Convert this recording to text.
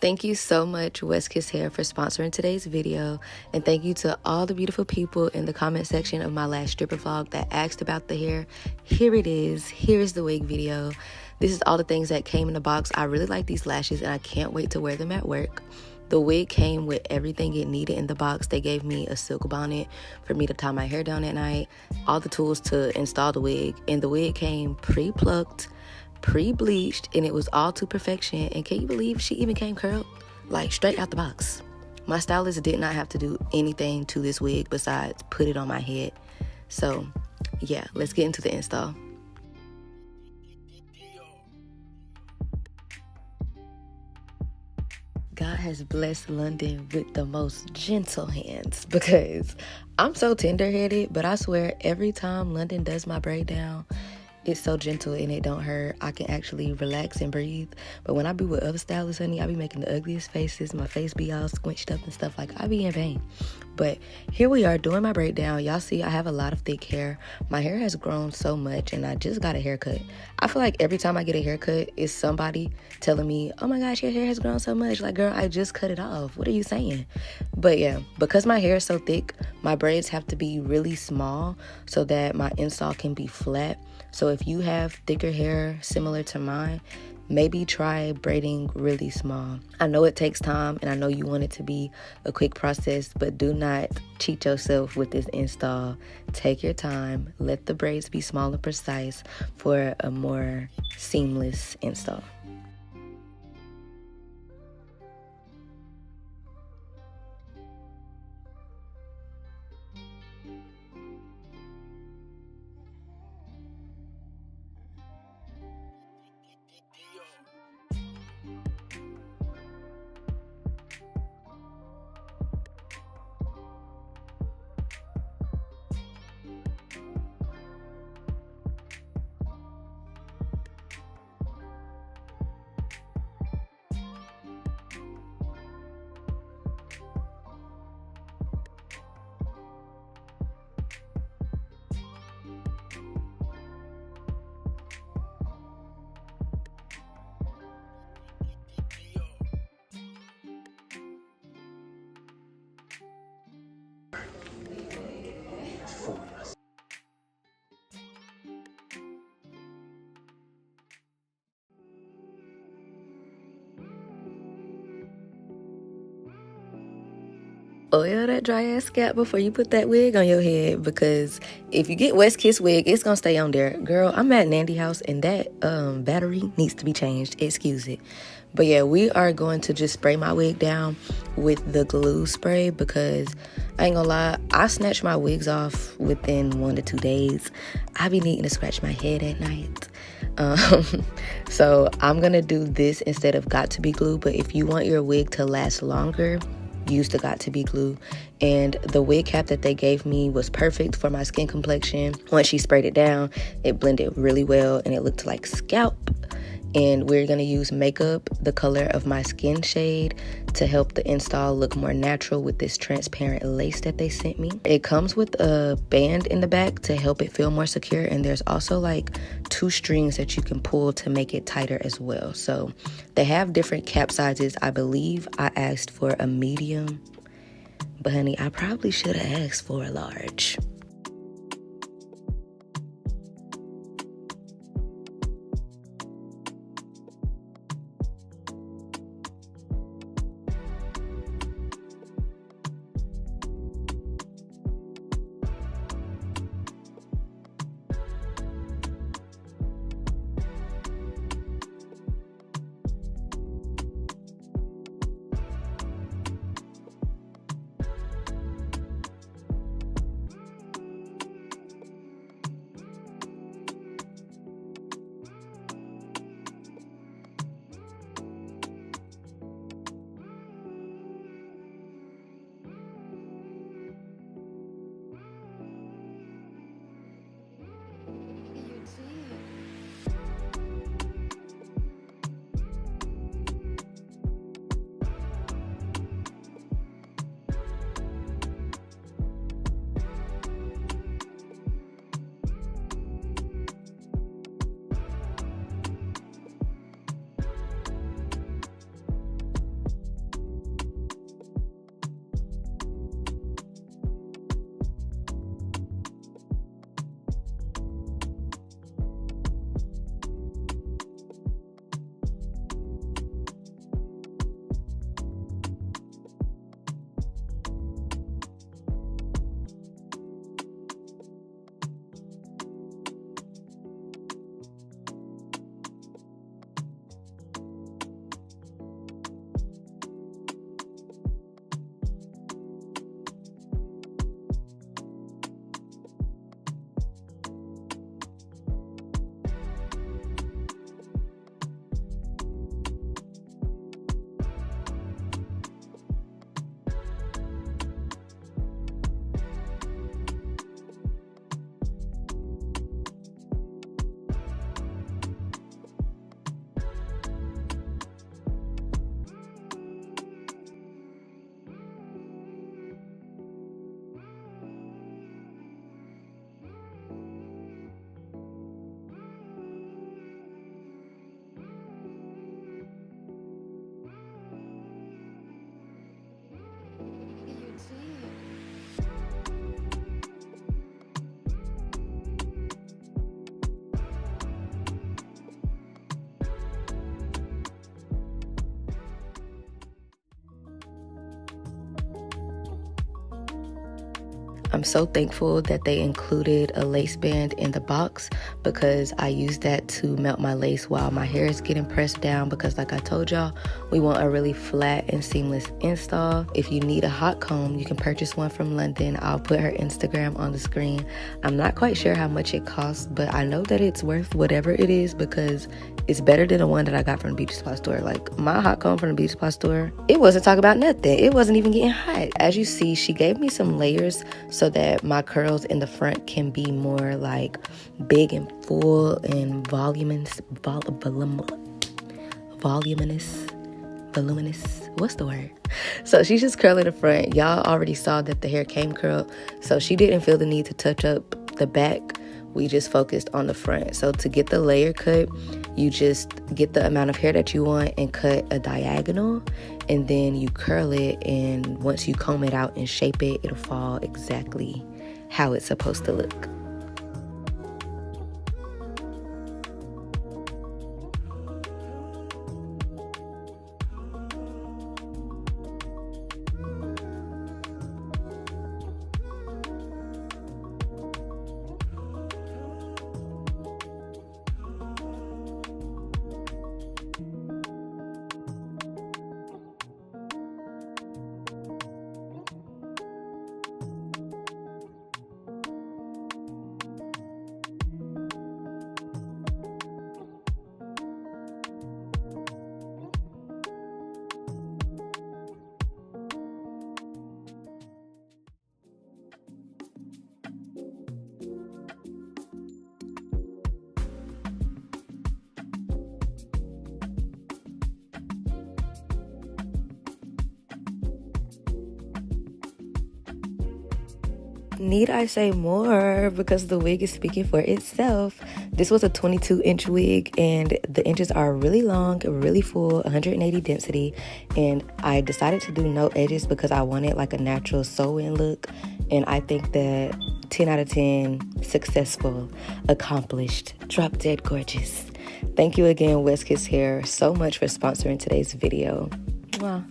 Thank you so much, WestKissHair, for sponsoring today's video. And thank you to all the beautiful people in the comment section of my last stripper vlog that asked about the hair. Here it is. Here's the wig video. This is all the things that came in the box. I really like these lashes and I can't wait to wear them at work. The wig came with everything it needed in the box. They gave me a silk bonnet for me to tie my hair down at night, all the tools to install the wig, and the wig came pre-plucked, pre-bleached, and it was all to perfection. And can you believe she even came curled? Like straight out the box. My stylist did not have to do anything to this wig besides put it on my head. So yeah, let's get into the install. God has blessed London with the most gentle hands because I'm so tender-headed, but I swear every time London does my braid down, it's so gentle and it don't hurt. I can actually relax and breathe. But when I be with other stylists, honey, I be making the ugliest faces. My face be all squinched up and stuff. Like, I be in pain. But here we are doing my breakdown. Y'all see I have a lot of thick hair. My hair has grown so much and I just got a haircut. I feel like every time I get a haircut, it's somebody telling me, oh my gosh, your hair has grown so much. Like, girl, I just cut it off. What are you saying? But yeah, because my hair is so thick, my braids have to be really small so that my install can be flat. So if you have thicker hair similar to mine, maybe try braiding really small. I know it takes time and I know you want it to be a quick process, but do not cheat yourself with this install. Take your time, let the braids be small and precise for a more seamless install. Oil that dry ass scalp before you put that wig on your head, because if you get WestKissWig, it's gonna stay on there. Girl, I'm at Nandy house and that battery needs to be changed. Excuse it. But yeah, we are going to just spray my wig down with the glue spray because I ain't gonna lie, I snatch my wigs off within 1 to 2 days. I be needing to scratch my head at night. So I'm gonna do this instead of got to be glue. But if you want your wig to last longer, use the got to be glue. And the wig cap that they gave me was perfect for my skin complexion. Once she sprayed it down, it blended really well and it looked like scalp. And we're gonna use makeup, the color of my skin shade, to help the install look more natural with this transparent lace that they sent me. It comes with a band in the back to help it feel more secure, and there's also like 2 strings that you can pull to make it tighter as well. So they have different cap sizes. I believe I asked for a medium, but honey, I probably should have asked for a large. I'm so thankful that they included a lace band in the box because I use that to melt my lace while my hair is getting pressed down, because like I told y'all, we want a really flat and seamless install. If you need a hot comb, you can purchase one from London. I'll put her Instagram on the screen. I'm not quite sure how much it costs, but I know that it's worth whatever it is because it's better than the one that I got from the beauty supply store. Like my hot comb from the beauty supply store, it wasn't talking about nothing. It wasn't even getting hot. As you see, she gave me some layers so that my curls in the front can be more like big and full and voluminous. What's the word? So she's just curling the front. Y'all already saw that the hair came curled, so she didn't feel the need to touch up the back. We just focused on the front. So to get the layer cut, you just get the amount of hair that you want and cut a diagonal, and then you curl it, and once you comb it out and shape it, it'll fall exactly how it's supposed to look. Need I say more? Because the wig is speaking for itself. This was a 22-inch wig, and the inches are really long, really full, 180 density, and I decided to do no edges because I wanted like a natural sew-in look, and I think that 10 out of 10, successful, accomplished, drop dead gorgeous. Thank you again, WestKissHair, so much for sponsoring today's video. Mwah.